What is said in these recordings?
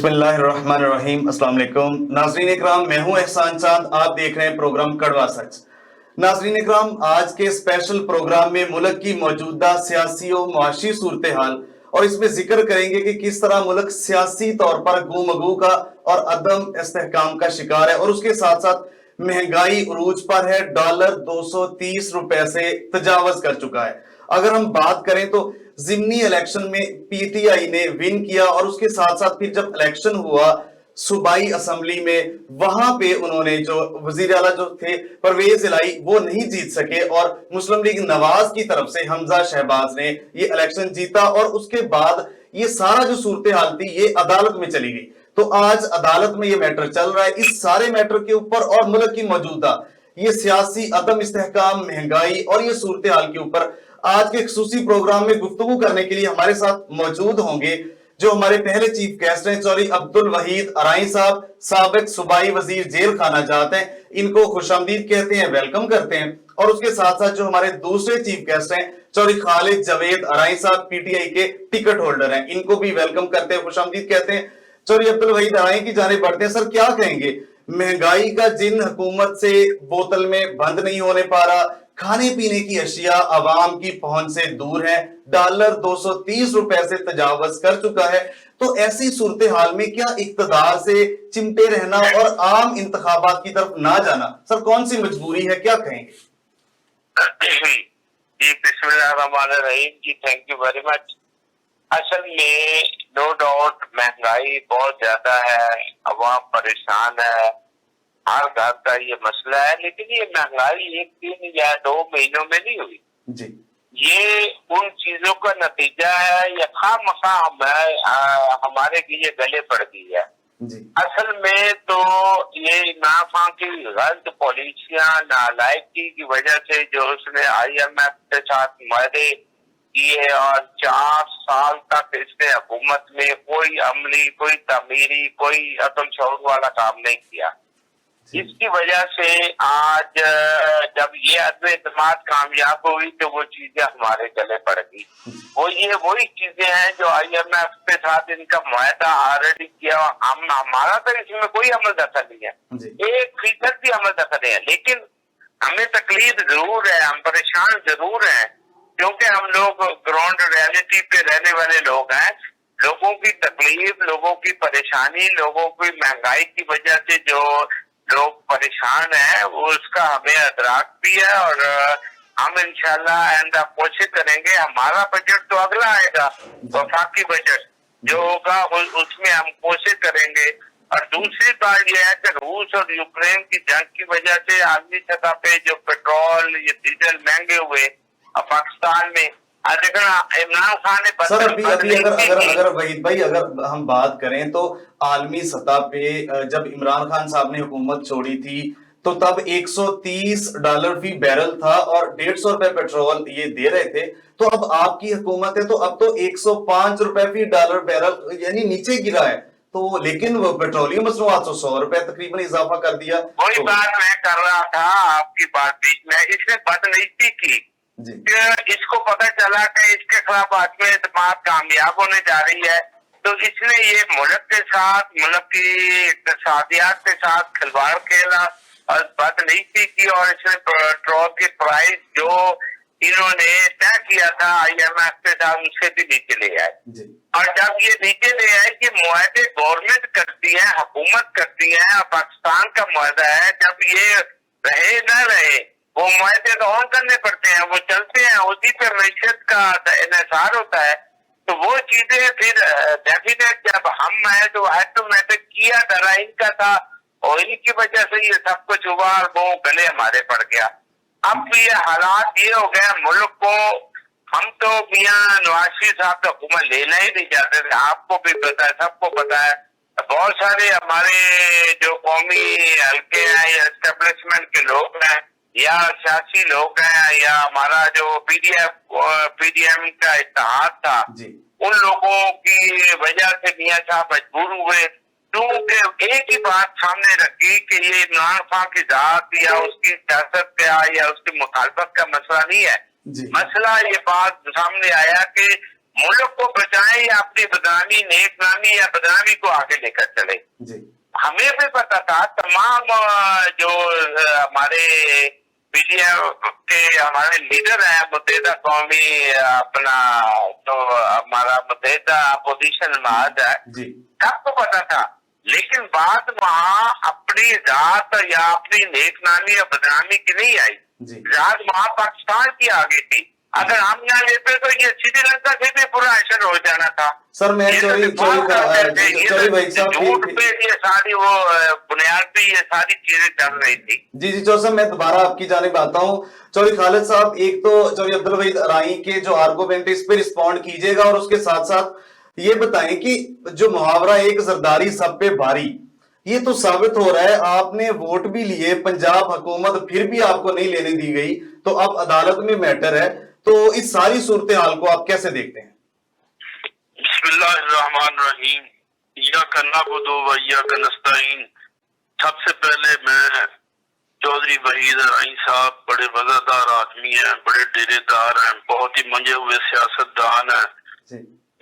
बिस्मिल्लाहिर्रहमानिर्रहीम। अस्सलाम वालेकुम नाज़रीन इकराम, मैं हूं एहसान चांद। आप देख रहे हैं प्रोग्राम कड़वा सच। नाज़रीन इकराम, आज के स्पेशल प्रोग्राम में मुल्क की मौजूदा सियासी और मुआशी सूरत हाल और इसमें जिक्र करेंगे कि किस तरह मुल्क सियासी तौर पर गुमगू का और अदम इस्तेहकाम का शिकार है और उसके साथ साथ महंगाई उरूज पर है। डॉलर 230 रुपए से तजावज कर चुका है। अगर हम बात करें तो जिमनी इलेक्शन में पीटीआई ने विन किया और उसके साथ साथ फिर जब इलेक्शन हुआ सूबाई असेंबली में, वहां पे उन्होंने जो वजीर आला जो थे परवेज इलाही वो नहीं जीत सके और मुस्लिम लीग नवाज की तरफ से हमजा शहबाज ने ये इलेक्शन जीता और उसके बाद ये सारा जो सूरत हाल थी ये अदालत में चली गई। तो आज अदालत में ये मैटर चल रहा है। इस सारे मैटर के ऊपर और मुल्क की मौजूदा ये सियासी अदम इस्तेहकाम, महंगाई और ये सूरत हाल के ऊपर आज के खुसूसी प्रोग्राम में गुफ्तगू करने के लिए हमारे साथ मौजूद होंगे जो हमारे पहले चीफ गेस्ट हैं, चौधरी अब्दुल वहीद अराई साहब, साबिक सूबाई वजीर जेल खाना जात हैं। इनको खुशामदीद कहते हैं, वेलकम करते हैं। और उसके साथ साथ जो हमारे दूसरे चीफ गेस्ट हैं, चौधरी खालिद जवेद अराई साहब, पीटीआई के टिकट होल्डर हैं, इनको भी वेलकम करते हैं, खुशामदीद कहते हैं। चौधरी अब्दुल वहीद अराई की जाने बढ़ते हैं। सर, क्या कहेंगे, महंगाई का जिन हुकूमत से बोतल में बंद नहीं होने पा रहा, खाने पीने की अशिया आवाम की पहुंच से दूर है, डॉलर 230 रुपए से तजावज कर चुका है, तो ऐसी सूरत हाल में क्या इक्तदार से चिमटे रहना और आम इंतखाबात की तरफ ना जाना, सर कौन सी मजबूरी है, क्या कहेंगे? जी बिस्मिल्लाहिर्रहमानिर्रहीम जी, थैंक यू वेरी मच। असल में नो डाउट महंगाई बहुत ज्यादा है, अवाम परेशान है, हर घर का ये मसला है। लेकिन ये महंगाई एक दिन या 2 महीनों में नहीं हुई जी। ये उन चीजों का नतीजा है या खामखा हमारे लिए गले पड़ गई है जी। असल में तो ये इमरान खान की गलत पॉलिसियां, नालायकी की वजह से जो उसने IMF के साथ मुआहदे किए और 4 साल तक इसने हुकूमत में कोई अमली, कोई तमीरी, कोई अकल शऊर वाला काम नहीं किया। इसकी वजह से आज जब ये अदम एतमाद कामयाब हुई तो वो चीजें हमारे गले पड़ गई। वही चीजें हैं जो IMF के साथ इनका मुआहदा ऑलरेडी किया। हमारा तो इसमें कोई अमल दखल नहीं है, 1% भी अमल दखल नहीं है। लेकिन हमें तकलीफ जरूर है, हम परेशान जरूर हैं, क्योंकि हम लोग ग्राउंड रियलिटी पे रहने वाले लोग हैं। लोगों की तकलीफ, लोगों की परेशानी, लोगों की महंगाई की वजह से जो लोग परेशान हैं वो उसका हमें अदराक भी है और हम इंशाल्लाह आइंदा कोशिश करेंगे। हमारा बजट तो अगला आएगा, वफाकी बजट जो होगा उसमें हम कोशिश करेंगे। और दूसरी बात यह है कि रूस और यूक्रेन की जंग की वजह से आलमी सतह पे जो पेट्रोल, ये डीजल महंगे हुए और पाकिस्तान में इमरान खान ने सर अभी अगर वहीद भाई, अगर हम बात करें तो आलमी सतह पे जब इमरान खान साहब ने हुकूमत छोड़ी थी तो तब $130 फी बैरल था और 150 रुपए पेट्रोल ये दे रहे थे। तो अब आपकी हुकूमत है तो अब तो 105 रुपए फी डॉलर बैरल यानी नीचे गिरा है। तो लेकिन वो पेट्रोलियम मसनूआत 100 रुपए तकरीबन इजाफा कर दिया। वही बात मैं कर रहा था, आपकी बात बीच में इसने बदनीति की। इसको पता चला कि इसके खिलाफ आदमी एतमाद कामयाब होने जा रही है, तो इसने ये मुल्क के साथ, मुल्क की इक्तिसादियात के साथ खिलवाड़ खेला और बदनीति की और इसने पेट्रोल की प्राइस जो इन्होंने तय किया था IMF के साथ उससे भी नीचे ले आए। और जब ये नीचे ले आए कि मुआहदे गवर्नमेंट करती है, हुकूमत करती है और पाकिस्तान का मुआहदा है, जब ये रहे न रहे वो मुआहदे तो ऑन करने पड़ते हैं, वो चलते हैं, उसी पे मैशत का इन्हिसार होता है। तो वो चीजें फिर डेफिनेट जब हम आए तो ऑटोमेटिक किया डरा इनका था और इनकी वजह से ये सब कुछ हुआ और वो गले हमारे पड़ गया। अब ये हालात ये हो गए मुल्क को, हम तो मियां नवाज शरीफ साहब का हुकूमत लेना ही नहीं चाहते थे। आपको भी पता है, सबको पता है, बहुत सारे हमारे जो कौमी हल्के हैं या एस्टेब्लिशमेंट के लोग हैं या सियासी लोग हैं या हमारा जो PDM का इत्तेहाद था, उन लोगों की वजह से मियां साहब मजबूर हुए क्योंकि एक ही बात सामने रखी कि ये इमरान खान की जात या उसकी सियासत का या उसकी मुखालफत का मसला नहीं है। मसला ये बात सामने आया कि मुल्क को बचाएं या अपनी बदनामी, नेक नामी या बदनामी को आगे लेकर चले। हमें भी पता था, तमाम जो हमारे पीडीएफ के हमारे लीडर हैं, मुत्तहिदा कौमी अपना तो हमारा मुत्तहिदा अपोजिशन महाज है, सबको पता था। लेकिन बात वहाँ अपनी जात या अपनी नेकनामी या बदनामी की नहीं आई, जात वहाँ पाकिस्तान की आ गई थी। अगर हम यहाँ लेते तो ये श्रीलंका से भी पूरा ऐसा हो जाना था। सर मैं झूठ पे ये सारी वो बुनियाद पे ये सारी चीजें चल रही थी। जी चौधरी साहब, मैं दोबारा आपकी जानिब आता हूँ। चौधरी खालिद साहब, एक तो चौधरी अब्दुल वहीद राई के जो आर्गूमेंट इस पे रिस्पॉन्ड कीजिएगा, और उसके साथ साथ ये बताएं कि जो मुहावरा एक जरदारी सब पे भारी, ये तो साबित हो रहा है, आपने वोट भी लिए, पंजाब हुकूमत फिर भी आपको नहीं लेने दी गई, तो अब अदालत में मैटर है, तो इस सारी सूरत हाल को आप कैसे देखते हैं? बिस्मिल्लाहिर्रहमानिर्रहीम, इय्याका नअबुदु व इय्याका नस्तईन। सबसे पहले मैं चौधरी वहीद राई साहब बड़े वफादार आदमी हैं, बड़े डेरेदार हैं, बहुत ही मंजे हुए सियासतदान हैं,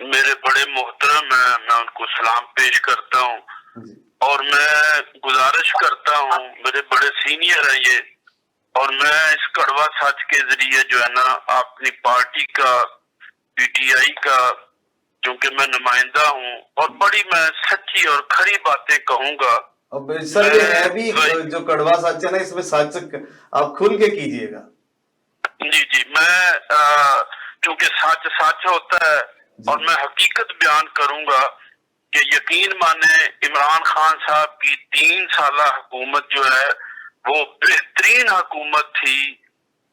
मेरे बड़े मोहतरम हैं, मैं उनको सलाम पेश करता हूँ और मैं गुजारिश करता हूँ, मेरे बड़े सीनियर हैं ये, और मैं इस कड़वा सच के जरिए जो है ना अपनी पार्टी का, पीटीआई का, क्योंकि मैं नुमाइंदा हूँ और बड़ी मैं सच्ची और खरी बातें कहूंगा। अब सर ये है भी जो कड़वा सच है ना, इसमें सच आप खुल के कीजिएगा। जी मैं क्योंकि सच सच होता है और मैं हकीकत बयान करूंगा कि यकीन माने इमरान खान साहब की 3 साला हुकूमत जो है वो बेहतरीन हुकूमत थी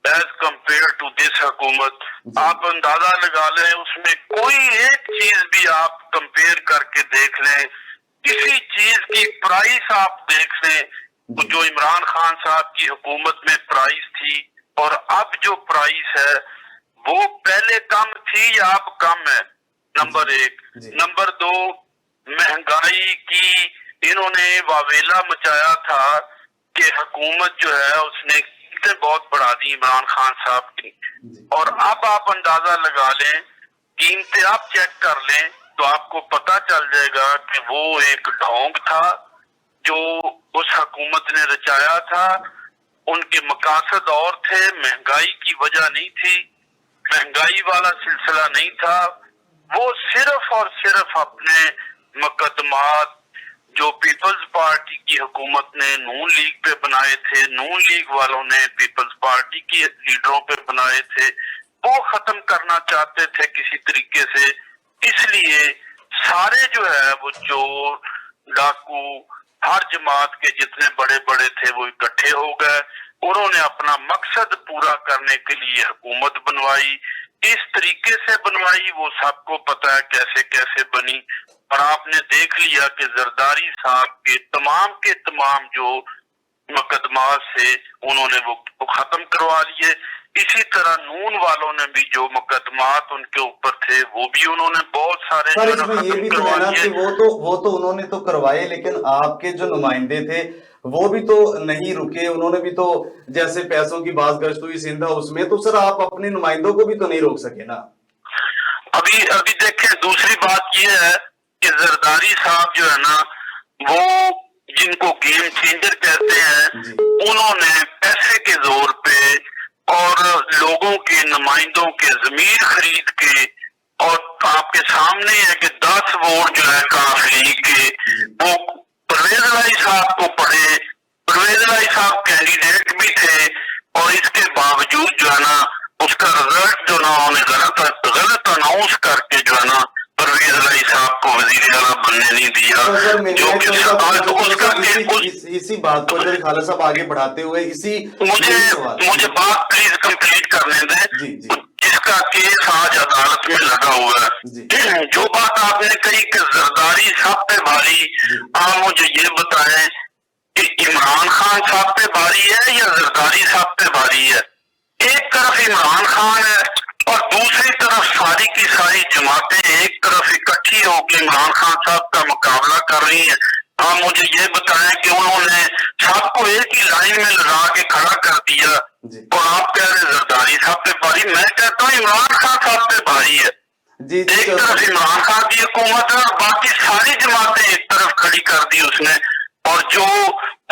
एज कम्पेयर टू दिस हुकूमत। आप अंदाजा लगा लें, उसमें कोई एक चीज भी आप कंपेयर करके देख लें, किसी चीज की प्राइस आप देख लें, तो जो इमरान खान साहब की हुकूमत में प्राइस थी और अब जो प्राइस है वो पहले कम थी या अब कम है, नंबर 1। नंबर 2, महंगाई की इन्होंने वावेला मचाया था कि हुकूमत जो है उसने कीमतें बहुत बढ़ा दी इमरान खान साहब की, और अब आप अंदाजा लगा लें, कीमतें आप चेक कर लें तो आपको पता चल जाएगा कि वो एक ढोंग था जो उस हुकूमत ने रचाया था। उनके मकासद और थे, महंगाई की वजह नहीं थी, महंगाई वाला सिलसिला नहीं था, वो सिर्फ और सिर्फ अपने मुकदमात जो पीपल्स पार्टी की हुकूमत ने नून लीग पे बनाए थे, नून लीग वालों ने पीपल्स पार्टी की लीडरों पे बनाए थे, वो खत्म करना चाहते थे किसी तरीके से। इसलिए सारे जो है वो चोर डाकू हर जमात के जितने बड़े बड़े थे वो इकट्ठे हो गए, उन्होंने अपना मकसद पूरा करने के लिए हुकूमत बनवाई। इस तरीके से बनवाई वो सबको पता है कैसे कैसे बनी, और आपने देख लिया कि जरदारी साहब के तमाम जो मुकदमात से उन्होंने वो खत्म करवा लिए। इसी तरह नून वालों ने भी जो मुकदमात उनके ऊपर थे वो भी उन्होंने बहुत सारे सर इसमें ये भी तो है ना कि वो तो उन्होंने तो करवाए, लेकिन आपके जो नुमाइंदे थे वो भी तो नहीं रुके, उन्होंने भी तो जैसे पैसों की बात गश्त हुई सिंध हाउस में, तो सर आप अपने नुमाइंदों को भी तो नहीं रोक सके ना। अभी देखें, दूसरी बात ये है कि जरदारी साहब जो है ना वो जिनको गेम चेंजर कहते हैं, उन्होंने पैसे के जोर पे और लोगों के नुमाइंदों के जमीर खरीद के, और आपके सामने है कि 10 वोट जो है काफ लीग के वो परवेज लाई साहब को पड़े। परवेज लाई साहब कैंडिडेट भी थे और इसके बावजूद जो है ना उसका रिजल्ट जो ना उन्होंने गलत अनाउंस करके जो है ना परवेज लाई साहब को वजीर आला बनने नहीं दिया। इसी बात को खालिद साहब आगे बढ़ाते हुए मुझे बात प्लीज कंप्लीट करने दें, जिसका केस आज अदालत में लगा हुआ है। जो बात आपने कही कि जरदारी साहब पे भारी, आप मुझे ये बताएं कि इमरान खान साहब पे भारी है या जरदारी साहब पे भारी है? एक तरफ इमरान खान है और दूसरी तरफ सारी की सारी जमातें एक तरफ इकट्ठी होकर इमरान खान साहब का मुकाबला कर रही है। आप मुझे ये बताएं कि उन्होंने सबको एक ही लाइन में लगा के खड़ा कर दिया और आप कह रहे जरदारी साहब पे भारी, मैं कहता हूँ इमरान खान साहब पे भारी है। जी जी ایک طرف عمران خان کی حکومت ہے اور باقی ساری جماعتیں ایک طرف کھڑی کر دی اس نے, اور جو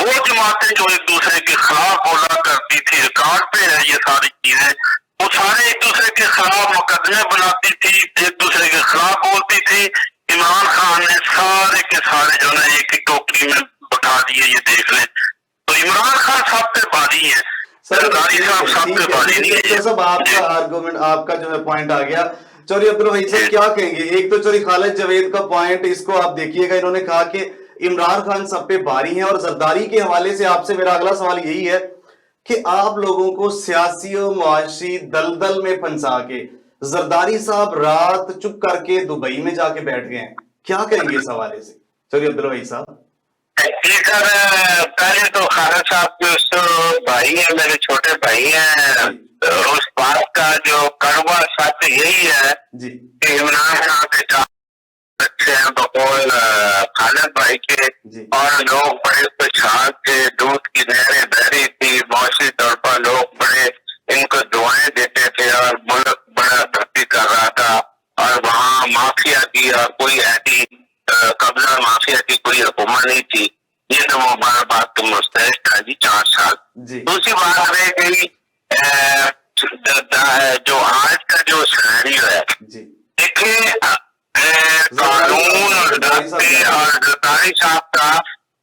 وہ جماعتیں جو ایک دوسرے کے خلاف بولا کرتی تھی, ریکارڈ پہ ہے یہ ساری چیزیں, وہ سارے ایک دوسرے کے خلاف مقدمے بناتی تھی, ایک دوسرے کے خلاف بولتی تھی. عمران خان نے سارے کے سارے جو ہے ایک ایک ٹوکری میں بٹھا دیے, یہ دیکھ لیں. تو عمران خان سب پہ باری ہے, زرداری صاحب سب پہ باری نہیں ہے. سب آپ کا آرگومنٹ, آپ کا جو ہے پوائنٹ آ گیا. چوری عبدالوحید صاحب کیا کہیں گے؟ ایک تو چوری خالد جاوید کا پوائنٹ, اس کو آپ دیکھیے گا, انہوں نے کہا کہ عمران خان سب پہ باری ہیں, اور زرداری کے حوالے سے آپ سے میرا اگلا سوال یہی ہے کہ آپ لوگوں کو سیاسی و معاشی دلدل میں پھنسا کے زرداری صاحب رات چپ کر کے دبئی میں جا کے بیٹھ گئے ہیں, کیا کہیں گے اس حوالے سے چوری عبدالوحید صاحب؟ جی سر, پہلے تو خالد صاحب کے اس بھائی ہیں, میرے چھوٹے بھائی ہیں, اس بات کا جو کڑوا سچ یہی ہے جی کہ عمران خان کے چار بچے ہیں بقول خالد بھائی کے, اور لوگ بڑے پریشان تھے, دودھ کی نہریں بہ رہی تھی, معاشی طور پر لوگ بڑے ان کو دعائیں دیتے تھے, اور ملک بڑا ترقی کر رہا تھا, اور وہاں مافیا کی اور کوئی ایسی قبضہ مافیا کی کوئی حکومت نہیں تھی. یہ تو وہ بات تو مستحق تھا جی 4 سال. دوسری بات رہ گئی جو آج کا جو سینیریو ہے, دیکھیں قانون اور ضابطے اور زرداری صاحب کا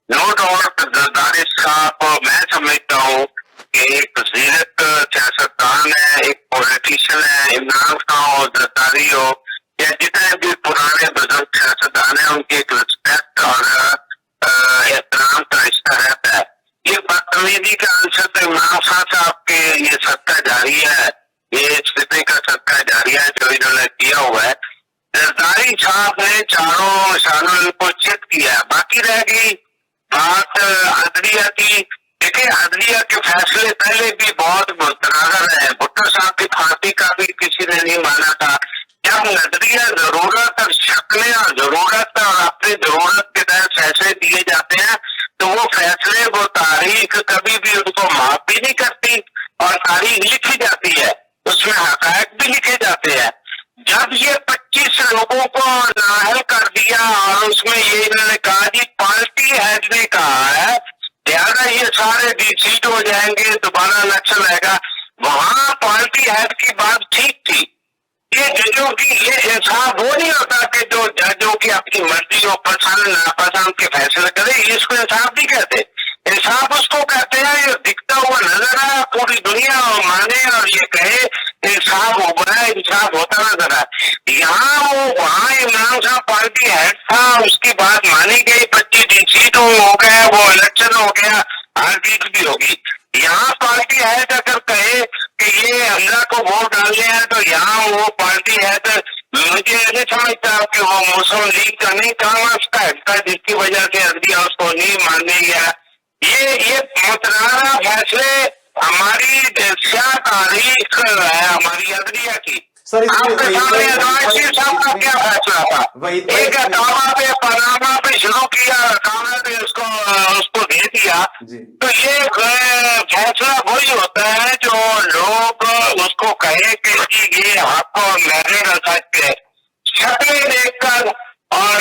نو ڈاؤٹ. زرداری صاحب میں سمجھتا ہوں کہ ایک زیرت سیاستدان ہے, ایک پولیٹیشین ہے. عمران خان ہو, زرداری ہو, یا جتنے بھی پرانے بزرگ سیاستدان ہیں, ان کی ایک رسپیکٹ اور احترام کا رشتہ رہتا ہے. یہ بدتمیزی کا عنصر تو عمران خان صاحب کے یہ صدقہ جاریہ ہے, یہ استعفے کا صدقہ جاریہ ہے جو انہوں نے کیا ہوا ہے. زرداری صاحب نے چاروں سالوں ان کو چیک کیا. باقی رہ گئی بات عدلیہ کی. دیکھیں عدلیہ کے فیصلے پہلے بھی بہت متنازع رہے. بھٹو صاحب کی پھانسی کا بھی کسی نے نہیں مانا تھا. جب نظریہ ضرورت اور شکلیں اور ضرورت اور اپنی ضرورت کے تحت فیصلے دیے جاتے ہیں تو وہ فیصلے, وہ تاریخ کبھی بھی ان کو معاف بھی نہیں کرتی, اور تاریخ لکھی جاتی ہے, اس میں حقائق بھی لکھے جاتے ہیں. جب یہ 25 لوگوں کو نااہل کر دیا, اور اس میں یہ انہوں نے کہا جی پارٹی ہیڈ نے کہا ہے لہٰذا یہ سارے ڈی سیٹ ہو جائیں گے, دوبارہ الیکشن رہے گا, وہاں پارٹی ہیڈ کی بات ٹھیک تھی. یہ ججوں کی یہ انصاف وہ نہیں ہوتا کہ جو ججوں کی اپنی مرضی اور پسند ناپسند کے فیصلے کرے, اس کو انصاف نہیں کہتے. انصاف اس کو کہتے ہیں یہ دکھتا ہوا نظر آئے, پوری دنیا مانے اور یہ کہے انصاف ہو رہا ہے, انصاف ہوتا نظر آئے. یہاں وہاں عمران صاحب پارٹی ہیڈ تھا, اس کی بات مانی گئی, 25 سیٹ ہو گئے, وہ الیکشن ہو گیا, ہار جیت بھی ہوگی. یہاں پارٹی ہیڈ اگر کہے کہ یہ حمزہ کو ووٹ ڈالنے ہیں تو یہاں وہ پارٹی ہیڈ مجھے نہیں سمجھتا کہ وہ مسلم لیگ کا نہیں کام اس کا حصہ جس کی وجہ سے عدلیہ اس کو نہیں ماننے گیا. یہ متنازع فیصلے ہماری سیاہ تاریخ ہے ہماری عدلیہ کی. آپ کے سامنے نواز شریف صاحب کا کیا فیصلہ تھا؟ ایک اقامہ پہ پاناما پہ شروع کیا, اقامہ پہ اس کو دے دیا. تو یہ فیصلہ وہی ہوتا ہے جو لوگ اس کو کہیں کہ یہ حق اور محرر سچ ہے. شکلیں دیکھ کر اور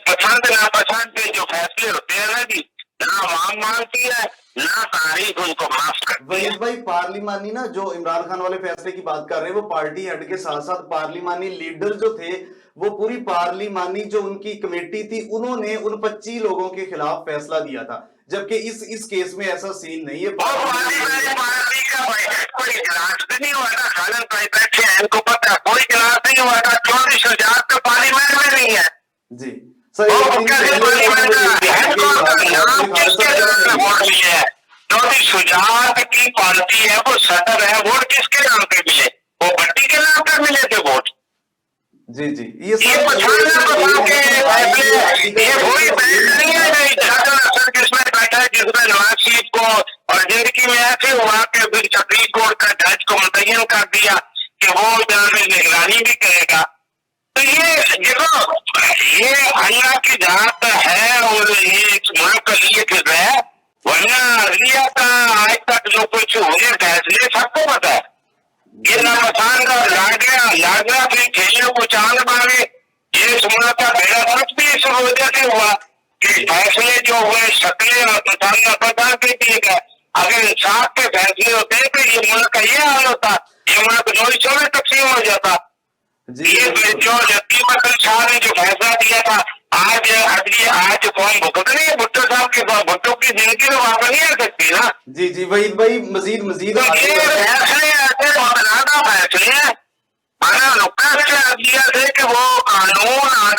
پسند ناپسند کے جو فیصلے ہوتے ہیں نا جی, نہ عوام مانتی ہے نہ تاریخ ان کو معاف کرتی ہے. وحید بھائی پارلیمانی نا جو عمران خان والے فیصلے کی بات کر رہے ہیں, وہ پارٹی ہیڈ کے ساتھ ساتھ پارلیمانی لیڈر جو تھے, وہ پوری پارلیمانی جو ان کی کمیٹی تھی, انہوں نے ان 25 لوگوں کے خلاف فیصلہ دیا تھا, جبکہ اس کیس میں ایسا سین نہیں ہے. کوئی اجلاس بھی نہیں ہوا تھا, خالد بھائی بیٹھے ہیں, ان کو پتا کوئی اجلاس نہیں ہوا تھا. 24 شجاعت تو پارلیمنٹ میں نہیں ہے جی. شجاعت کی پارٹی ہے, وہ صدر ہے, ووٹ کس کے نام پہ ملے؟ وہ بٹی کے نام پہ ملے تھے ووٹ. جی جی یہ وہی بینک نہیں ہے جس میں بیٹھا ہے, جس میں نواز شریف کو اور زندگی میں ایسے ہوا کہ پھر سپریم کورٹ کا جج کو متعین کر دیا کہ وہ جہاں نگرانی بھی کرے گا. تو یہ دیکھو یہ اللہ کی ذات ہے اور یہ ملک کا لیے فکر ہے, ورنہ عدلیہ کا آج تک جو کچھ ہوئے فیصلے سب کو پتا ہے. یہ نامسان کا لاڈیا پھر کھیلوں کو چاند ये इस मुल्क का बेड़ा गर्क भी इस वजह से हुआ कि फैसले जो हुए शक्लें और प्रधान के दिए गए। अगर इंसाफ के फैसले होते तो ये मुल्क का ये हाल होता, ये मुल्क 9 में तकसीम हो जाता। ये जो कीमत शाह ने जो फैसला दिया था, आज कौन भुगत रही है? भुट्टो साहब के भुट्टो की जिंदगी तो वापस नहीं आ सकती ना। जी वहीद भाई, मजीद तो ये फैसले ऐसे मौलाना फैसले हैं, माना अदलिया से कि वो कानून और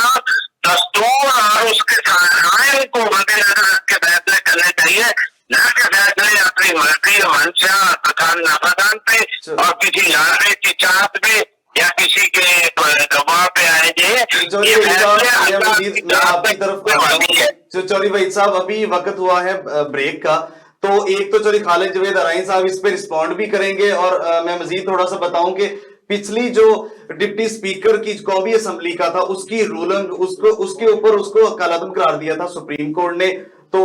दस्तूर और उसके आयन को मद्देनजर रख के फैसले करने चाहिए, न कि फैसले अपनी मर्जी मंशा प्रधान पे और किसी लाने की चाहत पे या किसी के दबाव पे आए। चौधरी वहीद साहब, अभी वक्त हुआ है ब्रेक का, तो एक तो चौधरी खालिद जवेद अराइन साहब इस पे रिस्पॉन्ड भी करेंगे, और मैं मजीद थोड़ा सा बताऊं कि पिछली जो डिप्टी स्पीकर की कौमी असेंबली का था, उसकी रूलिंग उसके ऊपर उसको कलअदम करार दिया था सुप्रीम कोर्ट ने, तो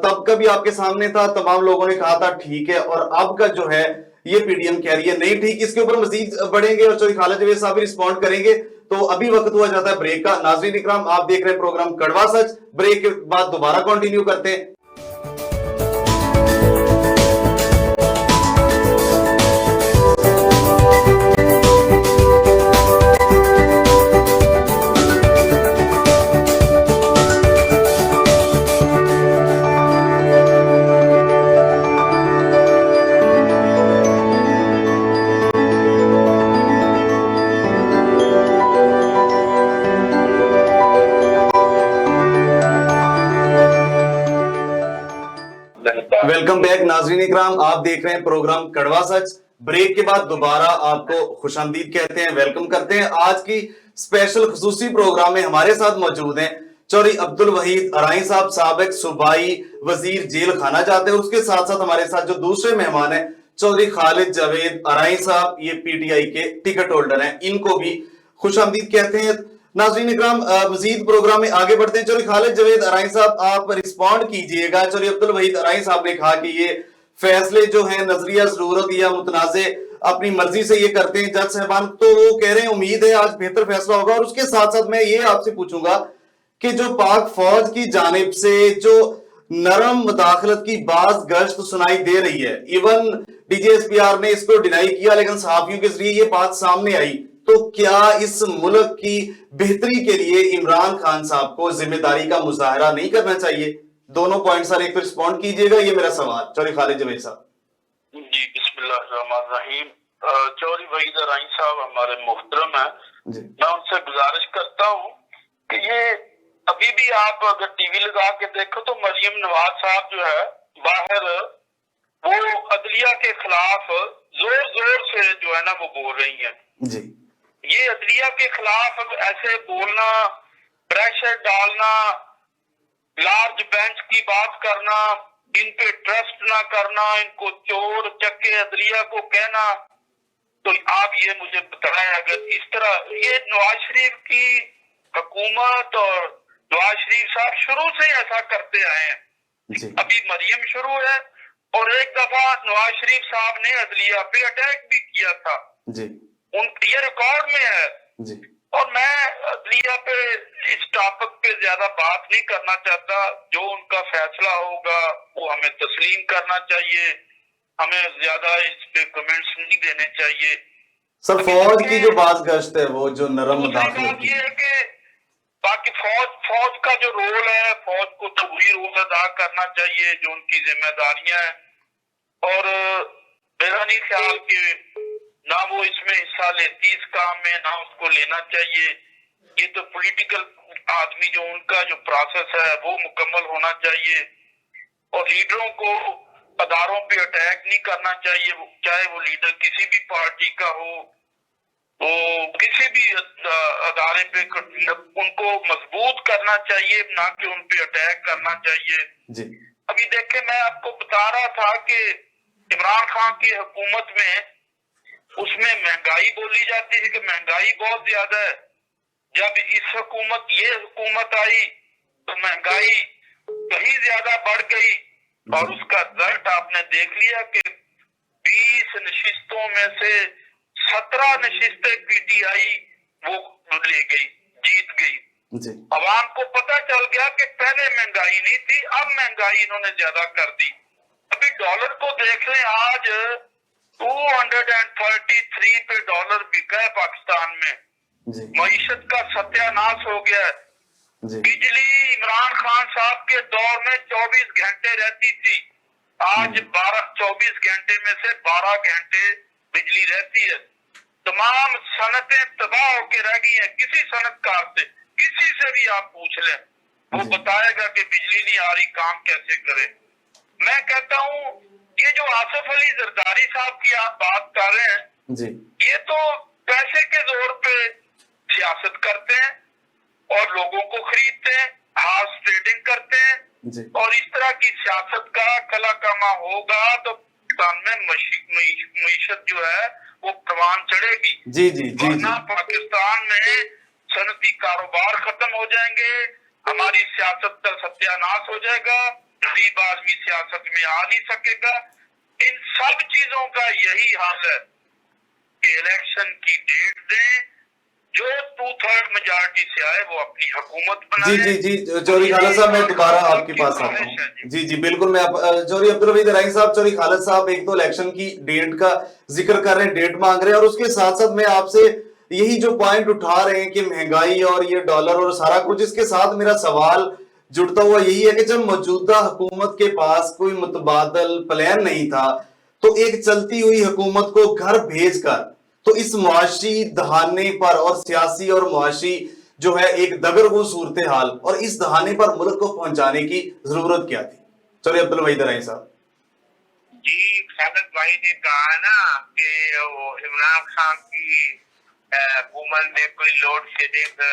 तब का भी आपके सामने था, तमाम लोगों ने कहा था ठीक है, और अब का जो है ये पीडीएम कह रही है नहीं ठीक। इसके ऊपर मजीद बढ़ेंगे और चौधरी खालिद जवेद साहब भी रिस्पॉन्ड करेंगे। तो अभी वक्त हुआ जाता है ब्रेक का। नाज़रीन इकराम, आप देख रहे हैं प्रोग्राम कड़वा सच। ब्रेक के बाद दोबारा कंटिन्यू करते हैं। वेलकम बैक नाज़रीन इकराम, आप देख रहे हैं प्रोग्राम कड़वा सच। ब्रेक के बाद दोबारा आपको खुशामदीद कहते हैं, वेलकम करते हैं। आज की स्पेशल खुसूसी प्रोग्राम में हमारे साथ मौजूद हैं चौधरी अब्दुल वहीद अराइन साहब, साबिक सूबाई वजीर जेल खाना जाते हैं। उसके साथ साथ हमारे साथ जो दूसरे मेहमान हैं चौधरी खालिद जवेद अराइन साहब, ये पीटीआई के टिकट होल्डर हैं, इनको भी खुशामदीद कहते हैं। नाज़रीन इकराम, मजीद प्रोग्राम में आगे बढ़ते हैं। चौधरी खालिद जवेद अराइन साहब, आप रिस्पॉन्ड कीजिएगा। चौधरी अब्दुल वहीद अराइन साहब ने कहा कि ये फैसले जो है नजरिया जरूरत या मुतनाज़े अपनी मर्जी से ये करते हैं जज साहबान, तो वो कह रहे हैं उम्मीद है आज बेहतर फैसला होगा। और उसके साथ साथ मैं ये आपसे पूछूंगा कि जो पाक फौज की जानिब से जो नरम मुदाखलत की बाज गश्त सुनाई दे रही है, इवन डीजीएसपीआर ने इसको डिनाई किया, लेकिन सहाफियों के जरिए ये बात सामने आई, तो क्या इस मुल्क की बेहतरी के लिए इमरान खान साहब को जिम्मेदारी का मुजाहरा नहीं करना चाहिए? दोनों पॉइंट सर एक तो रिस्पॉन्ड कीजिएगा, ये मेरा सवाल। चौधरी खालिद जवेद साहब जी। बिस्मिल्लाहिर्रहमानिर्रहीम। चौधरी वहीद अराइन साहब हमारे मुहतरम है, मैं उनसे गुजारिश करता हूँ कि ये अभी भी आप अगर टीवी लगा के देखो तो मरियम नवाज साहब जो है बाहर, वो अदलिया के खिलाफ जोर जोर से जो है ना वो बोल रही है जी। ये अदलिया के खिलाफ ऐसे बोलना, प्रेशर डालना, लार्ज बेंच की बात करना, इन पे ट्रस्ट ना करना, इनको चोर चक्के अदलिया को कहना, तो आप ये मुझे बताएं, अगर इस तरह ये नवाज शरीफ की हुकूमत और नवाज शरीफ साहब शुरू से ऐसा करते आए हैं, अभी मरियम शुरू है, और एक दफा नवाज शरीफ साहब ने अदलिया पे अटैक भी किया था जी, ये रिकॉर्ड में है जी। और मैं अदलिया पे इस टॉपिक पे ज्यादा बात नहीं करना चाहता। जो उनका फैसला होगा वो हमें तस्लीम करना चाहिए, हमें ज्यादा इस पे कमेंट्स नहीं देने चाहिए। सर फौज की जो बात गश्त है, वो जो नरम मुदाखलत ये है कि बाकी फौज का जो रोल है, फौज को तो वही रोल अदा करना चाहिए जो उनकी जिम्मेदारियां हैं, और मेरा नहीं ख्याल कि ना वो इसमें हिस्सा लेती इस काम में, ना उसको लेना चाहिए। ये तो पॉलिटिकल आदमी जो उनका जो प्रोसेस है वो मुकम्मल होना चाहिए, और लीडरों को अदारों पे अटैक नहीं करना चाहिए, चाहे वो लीडर किसी भी पार्टी का हो, वो किसी भी अदारे पे उनको मजबूत करना चाहिए, ना कि उन पे अटैक करना चाहिए जी। अभी देखे, मैं आपको बता रहा था कि इमरान खान की हुकूमत में उसमें महंगाई बोली जाती है कि महंगाई बहुत ज्यादा है। जब इस ये हुकूमत आई तो महंगाई कहीं ज्यादा बढ़ गई, और उसका रिजल्ट आपने देख लिया कि 20 नशिस्तों में से 17 नशिस्तें पीटीआई वो ले गई। जीत गई। जी आवाम को पता चल गया कि पहले महंगाई नहीं थी, अब महंगाई इन्होंने ज्यादा कर दी। अभी डॉलर को देख लें, आज 233 पे डॉलर बिका है पाकिस्तान में। जी मईशत का सत्यानाश हो गया है। जी बिजली इमरान खान साहब के दौर में 24 घंटे रहती थी, आज 24 घंटे में से 12 घंटे बिजली रहती है। तमाम सनतें तबाह होकर रह गई हैं। किसी सनतकार से, किसी से भी आप पूछ लें, वो बताएगा कि बिजली नहीं आ रही, काम कैसे करे। मैं कहता हूँ ये जो आसिफ अली जरदारी साहब की आप बात कर रहे हैं, जी ये तो पैसे के जोर पे सियासत करते हैं और लोगों को खरीदते हैं, हाउस ट्रेडिंग करते हैं, जी और इस तरह की सियासत का कलाकामा होगा तो पाकिस्तान में मईशत जो है वो प्रवान चढ़ेगी। जी जी जी वरना पाकिस्तान में सनती कारोबार खत्म हो जाएंगे, हमारी सियासत का सत्यानाश हो जाएगा, गरीब आदमी सियासत में आ नहीं सकेगा। इन सब चीजों का यही हाल है कि इलेक्शन की डेट दें, जो 2/3 मेजॉरिटी से आए वो अपनी हुकूमत बनाए। जी जी जी चौधरी खालिद साहब, मैं दोबारा आपके पास आता हूँ। जी जी बिल्कुल, मैं चौधरी अब्दुल हमीद इरानी साहब, चौधरी खालिद साहब एक तो इलेक्शन की डेट का जिक्र कर रहे हैं, डेट मांग रहे हैं, और उसके साथ साथ मैं आपसे यही जो पॉइंट उठा रहे हैं कि महंगाई और ये डॉलर और सारा कुछ, इसके साथ मेरा सवाल जुड़ता हुआ यही है कि जब मौजूदा हुकूमत के पास कोई मुतबादल प्लान नहीं था, तो एक चलती हुई हुकूमत को घर भेजकर तो इस मुआशी दहाने पर और सियासी और मुआशी जो है एक दगरगू सूरत हाल, और इस दहाने पर मुल्क को पहुंचाने की जरूरत क्या थी? चलिए अब्दुल वहीद इरानी साहब। जी, खालिद भाई ने कहा ना कि वो इमरान खान की हुकूमत में कोई लोड शेडिंग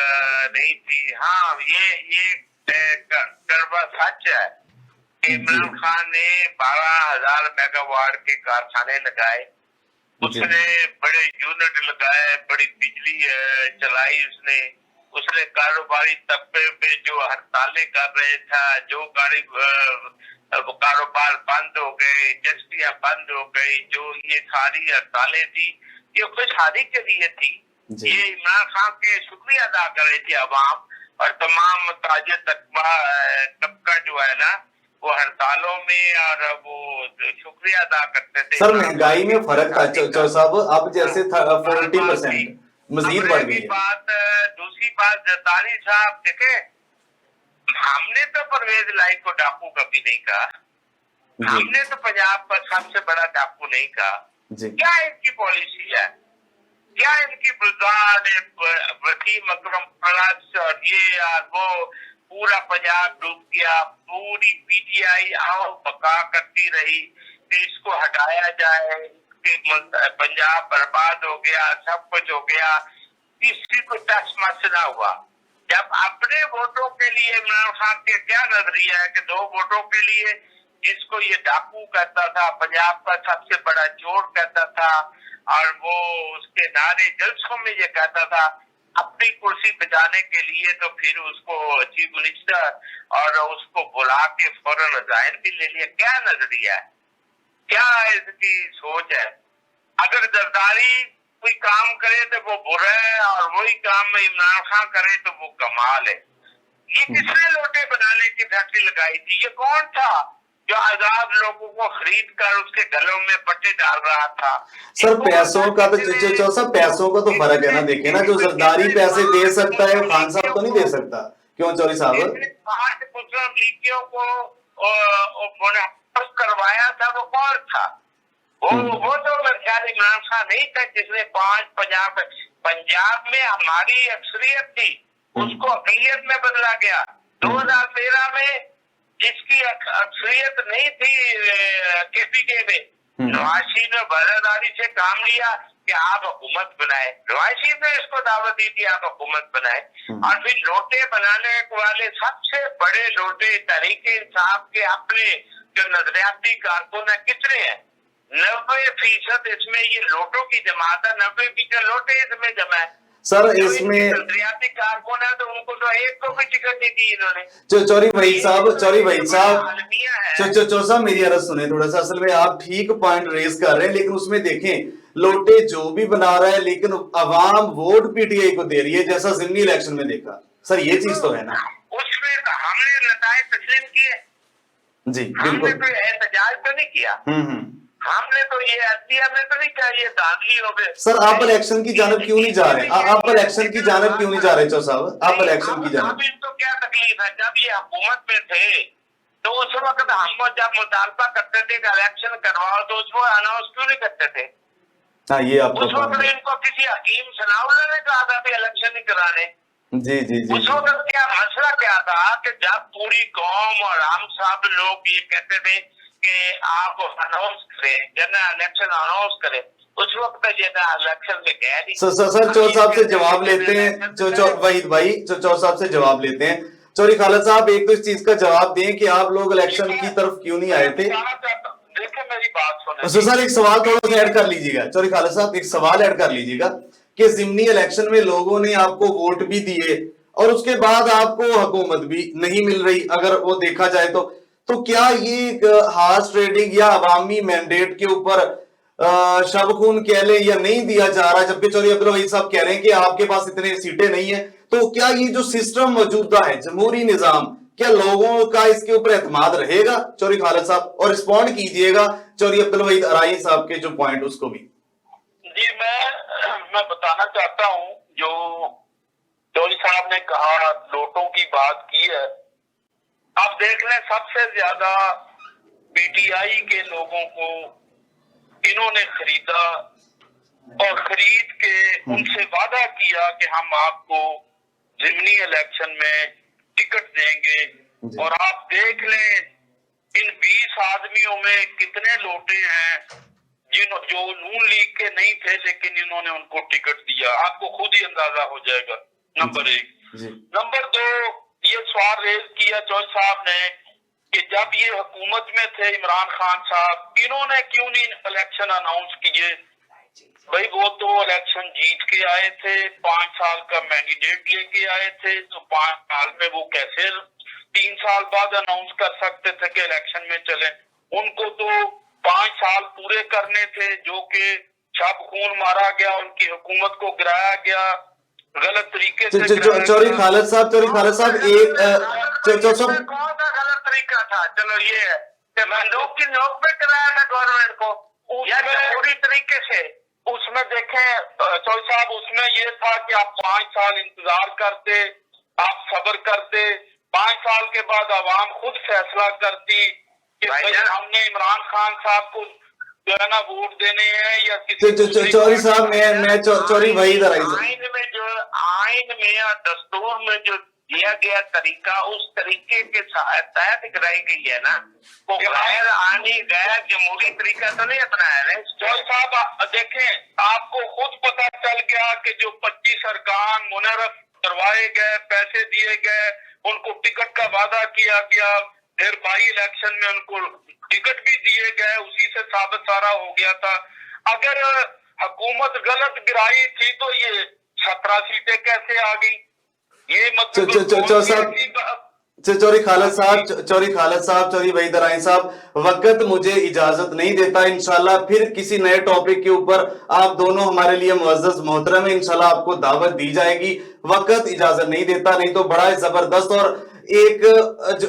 नहीं थी। हाँ, ये करवा सच है कि इमरान खान ने 12,000 मेगावाट के कारखाने लगाए, उसने बड़े यूनिट लगाए, बड़ी बिजली चलाई उसने कारोबारी तबके पे जो हड़तालें कर रहे था, जो गाड़ी कारोबार बंद हो गए, इंडस्ट्रियां बंद हो गई, जो ये सारी हड़तालें थी ये खुशहाली के लिए थी। ये इमरान खान के शुक्रिया अदा कर रही थी अवाम, और तमाम ताजे तबका जो है ना वो हड़तालों में और वो शुक्रिया अदा करते थे। सर महंगाई में फर्क था चौधरी साहब, अब जैसे 40% मजीद बढ़ गई है। दूसरी बात, जरदारी साहब देखे, हमने तो परवेज लाई को डाकू कभी नहीं कहा, हमने तो पंजाब का सबसे बड़ा डाकू नहीं कहा। क्या इनकी पॉलिसी है, क्या इनकी वसीम अकरम प्लस और ये और वो पूरा पंजाब डूब गया, पूरी पीटीआई आओ बका करती रही कि इसको हटाया जाए, पंजाब बर्बाद हो गया, सब कुछ हो गया, किसी को टच मस ना हुआ। जब अपने वोटों के लिए इमरान खान के क्या नजरिया है कि 2 वोटों के लिए जिसको ये डाकू कहता था, पंजाब का सबसे बड़ा चोर कहता था, और वो उसके नारे जलसों में ये कहता था अपनी कुर्सी बचाने के लिए, तो फिर उसको चीफ मिनिस्टर और उसको बुला के फौरन रिजाइन भी ले लिया। क्या नजरिया है, क्या इसकी सोच है? अगर जरदारी कोई काम करे तो वो बुरा है, और वही काम इमरान खान करे तो वो कमाल है। ये किसने लोटे बनाने की फैक्ट्री लगाई थी? ये कौन था जो आजाद लोगों को खरीद कर उसके गलों में पट्टे डाल रहा था? सर पैसों का तो सब पैसों का तो फर्क है ना, देखिए ना, जो जरदारी पैसे दे सकता है खान साहब तो नहीं दे सकता। क्यों चौधरी साहब? 5 मुस्लिम लीगियों को करवाया था, वो कौन था? वो तो मेरे ख्याल इमरान खान नहीं था जिसने 5 पंजाब में हमारी अक्सरियत थी, उसको अकलियत में बदला गया। 2013 में इसकी अक्सरियत नहीं थी केपीके में, नवाज ने बरादारी से काम लिया कि आप हुकूमत बनाए, नवाज ने इसको दावत दी थी आप हुकूमत बनाए, और फिर लोटे बनाने वाले सबसे बड़े लोटे तहरीके इंसाफ के अपने जो नजरियाती कारकुन है कितने हैं? 90% इसमें ये लोटों की जमात है, 90% लोटे इसमें जमा है। सर इसमें नजरियाती कारकुन है तो उनको तो एक को भी टिकट नहीं दी इन्होंने। चौरी भाई साहब आलमिया है। चौर साहब मेरी अर्ज सुने थोड़ा सा। असल में आप ठीक पॉइंट रेज कर रहे हैं, लेकिन उसमें देखें लोटे जो भी बना रहा है, लेकिन अवाम वोट पीटीआई को दे रही है, जैसा ज़िमनी इलेक्शन में देखा। सर ये चीज तो है ना। उसमें हमने नताए तस्लीम किए जी हमने बिल्कुल। तो एहतजाज तो नहीं किया। हमने तो ये अदलिया में तो नहीं कहा ये धांधली हो गए। सर आप इलेक्शन की जानब क्यों नहीं जा रहे? आप इलेक्शन की जानब क्यों नहीं जा रहे चौर साहब? आप इलेक्शन की जानब। अब इनको क्या तकलीफ है? जब ये हुकूमत में थे तो उस वक्त हम जब मुतालबा करते थे कि इलेक्शन करवाओ तो उसको अनाउंस क्यों नहीं करते थे? हाँ ये आपको उस वक्त इनको किसी हकीम सनाउल्लाह ने कहा था कि इलेक्शन नहीं कराने। जी जी जी उस वक्त क्या मसला क्या था कि जब पूरी कौम और हम सब लोग ये कहते थे कि आप अनाउंस करें, जनरल इलेक्शन अनाउंस करें, उस वक्त ये इलेक्शन में गया नहीं। सर चौर साहब से जवाब लेते हैं। वहीद भाई चौर साहब से जवाब लेते हैं। चौरी खालिद साहब एक तो इस चीज का जवाब दें कि आप लोग इलेक्शन की तरफ क्यों नहीं आए थे? देखिए मेरी बात सुने। सर एक सवाल थोड़ा सा ऐड कर लीजिएगा। चौरी खालिद साहब एक सवाल ऐड कर लीजिएगा कि ज़िमनी इलेक्शन में लोगों ने आपको वोट भी दिए और उसके बाद आपको हुकूमत भी नहीं मिल रही, अगर वो देखा जाए तो क्या ये हार्स ट्रेडिंग या अवामी मैंडेट के ऊपर शब खून कह ले या नहीं दिया जा रहा? जबकि चौधरी अब्दुल वहीद साहब कह रहे हैं कि आपके पास इतने सीटें नहीं है, तो क्या ये जो सिस्टम मौजूदा है जमहूरी निजाम, क्या लोगों का इसके ऊपर एतमाद रहेगा? चौधरी खालिद साहब और रिस्पॉन्ड कीजिएगा चौधरी अब्दुल वहीद अराई साहब के जो पॉइंट उसको भी। जी मैं बताना चाहता हूं, जो चौधरी साहब ने कहा लोटों की बात की है, आप देख लें सबसे ज्यादा पीटीआई के लोगों को इन्होंने खरीदा और खरीद के उनसे वादा किया कि हम आपको ज़िमनी इलेक्शन में टिकट देंगे। और आप देख लें इन 20 आदमियों में कितने लोटे हैं जो नून लीग के नहीं थे, लेकिन इन्होंने उनको टिकट दिया। आपको खुद ही अंदाजा हो जाएगा। नंबर 1। नंबर 2, ये सवाल रेज किया चौधरी साहब ने कि जब ये हुकूमत में थे इमरान खान साहब, इन्होंने क्यों नहीं इलेक्शन अनाउंस किए? भाई वो तो इलेक्शन जीत के आए थे, 5 साल का मैंडेट लेके आए थे, तो 5 साल में वो कैसे 3 साल बाद अनाउंस कर सकते थे कि इलेक्शन में चले? उनको तो 5 साल पूरे करने थे, जो कि शब खून मारा गया, उनकी हुकूमत को गिराया गया गलत तरीके से। चौधरी खालिद साहब एक कौन सा गलत तरीका था? चलो ये है कि बंदूक की नोक पे कराया था गवर्नमेंट को या पूरी तरीके से। उसमें देखें चौधरी साहब, उसमें ये था कि आप 5 साल इंतजार करते, आप सब्र करते, 5 साल के बाद आवाम खुद फैसला करती कि भाई हमने इमरान खान साहब को जो है ना वोट देने हैं या किसी। चौधरी साहब मैं चौधरी वहीद अराई आइन में और दस्तूर में जो दिया गया तरीका, उस तरीके के तहत गिराई गई है ना, वो गैर आनी गैर जमहूरी तरीका तो नहीं अपनाया है। चौधरी साहब देखें, आपको खुद पता चल गया कि जो 25 अरकान मुनर्रफ करवाए गए, पैसे दिए गए, उनको टिकट का वादा किया गया, फिर बाई इलेक्शन में उनको टिकट भी दिए गए, उसी से साबित सारा हो गया था। अगर हुकूमत गलत गिराई थी तो ये 17 सीटें कैसे आ गई? ये मतलब चौधरी खालिद साहब चौधरी वहीद अराई साहब, वक्त मुझे इजाजत नहीं देता। इंशाल्लाह फिर किसी नए टॉपिक के ऊपर आप दोनों हमारे लिए मुअज़्ज़ज़ मोहतरम है, इंशाल्लाह आपको दावत दी जाएगी। वक्त इजाजत नहीं देता, नहीं तो बड़ा जबरदस्त और एक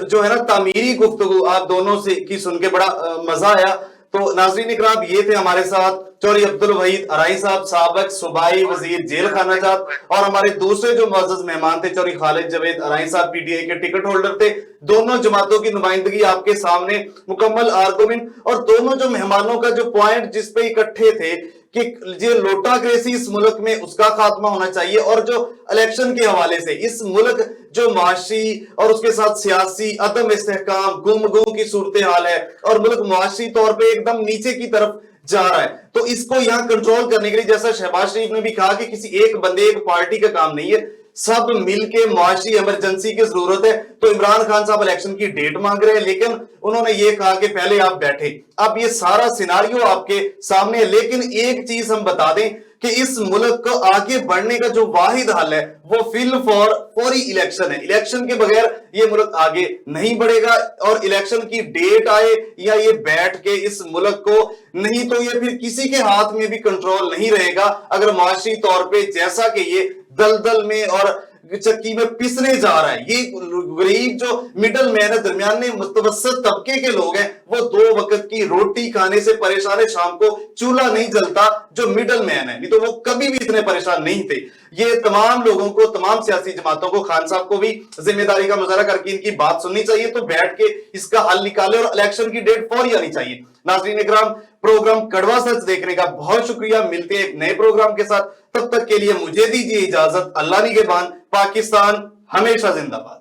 जो है ना तामीरी गुफ्तगू आप दोनों से की सुन के बड़ा मजा आया। तो नाज़रीन इकराम, ये थे हमारे साथ चौधरी अब्दुल वहीद अराई साहब, साबिक सूबाई वजीर जेल खाना जात, और हमारे दूसरे जो मुअज़्ज़ज़ मेहमान थे चौधरी खालिद जवेद अराई साहब, पीटीआई के टिकट होल्डर थे। दोनों जमातों की नुमाइंदगी आपके सामने, मुकम्मल आर्गुमेंट, और दोनों जो मेहमानों का जो पॉइंट जिस पे इकट्ठे थे कि ये लोटाक्रेसी इस मुल्क में उसका खात्मा होना चाहिए, और जो इलेक्शन के हवाले से इस मुल्क जो माशी और उसके साथ सियासी अदम इस्तेहकाम गुम की सूरत हाल है और मुल्क मुआशी तौर पे एकदम नीचे की तरफ जा रहा है, तो इसको यहाँ कंट्रोल करने के लिए, जैसा शहबाज शरीफ ने भी कहा कि किसी एक बंदे एक पार्टी का काम नहीं है, सब मिलके मुआशी इमरजेंसी की जरूरत है। तो इमरान खान साहब इलेक्शन की डेट मांग रहे हैं, लेकिन उन्होंने ये कहा कि पहले आप बैठे। अब ये सारा सिनारियो आपके सामने है, लेकिन एक चीज हम बता दें کہ اس ملک کو آگے بڑھنے کا جو واحد حل ہے وہ فوری الیکشن ہے. الیکشن کے بغیر یہ ملک آگے نہیں بڑھے گا, اور الیکشن کی ڈیٹ آئے یا یہ بیٹھ کے اس ملک کو, نہیں تو یہ پھر کسی کے ہاتھ میں بھی کنٹرول نہیں رہے گا. اگر معاشی طور پہ جیسا کہ یہ دلدل میں اور چکی میں پسنے جا رہا ہے, یہ غریب جو مڈل مین ہے, درمیانے متوسط طبقے کے لوگ ہیں, وہ 2 وقت کی روٹی کھانے سے پریشان ہے, شام کو چولہا نہیں جلتا جو مڈل مین ہے, نہیں تو وہ کبھی بھی اتنے پریشان نہیں تھے. یہ تمام لوگوں کو, تمام سیاسی جماعتوں کو, خان صاحب کو بھی ذمہ داری کا مظاہرہ کر کے ان کی بات سننی چاہیے, تو بیٹھ کے اس کا حل نکالے اور الیکشن کی ڈیٹ فوری آنی چاہیے. ناظرین اکرام, پروگرام کڑوا سچ دیکھنے کا بہت شکریہ. ملتے ہیں ایک نئے پروگرام کے ساتھ, تب تک کے لیے مجھے دیجیے اجازت. اللہ نگہبان. پاکستان ہمیشہ زندہ باد.